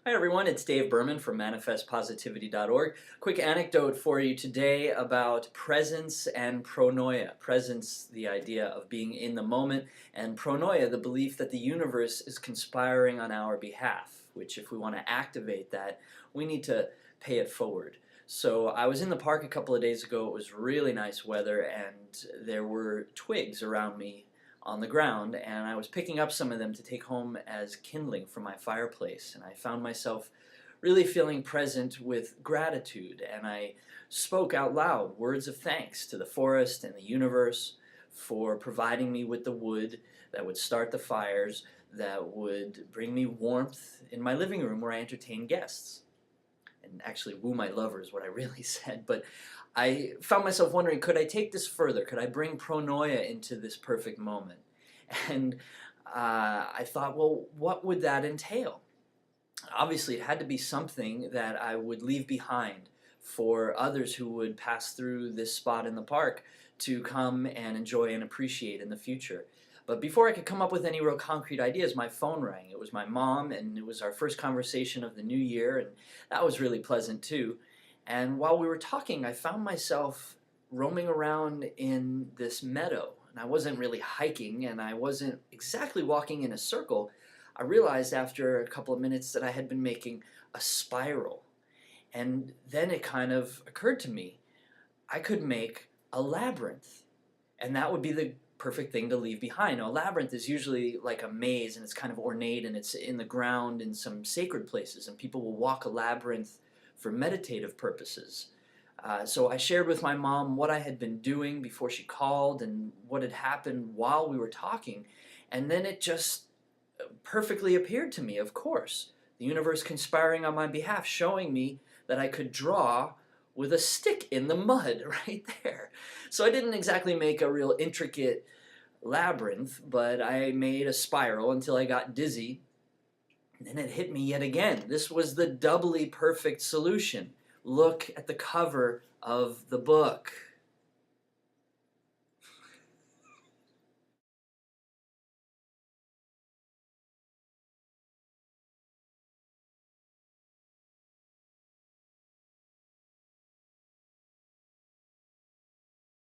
Hi everyone, it's Dave Berman from ManifestPositivity.org. Quick anecdote for you today about presence and pronoia. Presence, the idea of being in the moment, and pronoia, the belief that the universe is conspiring on our behalf, which if we want to activate that, we need to pay it forward. So I was in the park a couple of days ago. It was really nice weather and there were twigs around me on the ground, and I was picking up some of them to take home as kindling for my fireplace, and I found myself really feeling present with gratitude, and I spoke out loud words of thanks to the forest and the universe for providing me with the wood that would start the fires, that would bring me warmth in my living room where I entertain guests. And actually woo my lover is what I really said, but I found myself wondering, could I take this further? Could I bring pronoia into this perfect moment? And I thought, well, what would that entail? Obviously, it had to be something that I would leave behind for others who would pass through this spot in the park to come and enjoy and appreciate in the future. But before I could come up with any real concrete ideas, my phone rang. It was my mom, and it was our first conversation of the new year, and that was really pleasant too. And while we were talking, I found myself roaming around in this meadow. And I wasn't really hiking, and I wasn't exactly walking in a circle. I realized after a couple of minutes that I had been making a spiral. And then it kind of occurred to me, I could make a labyrinth. And that would be the perfect thing to leave behind. Now, a labyrinth is usually like a maze, and it's kind of ornate, and it's in the ground in some sacred places, and people will walk a labyrinth for meditative purposes. So I shared with my mom what I had been doing before she called and what had happened while we were talking. And then it just perfectly appeared to me, of course. The universe conspiring on my behalf, showing me that I could draw with a stick in the mud right there. So I didn't exactly make a real intricate labyrinth, but I made a spiral until I got dizzy. And then it hit me yet again. This was the doubly perfect solution. Look at the cover of the book.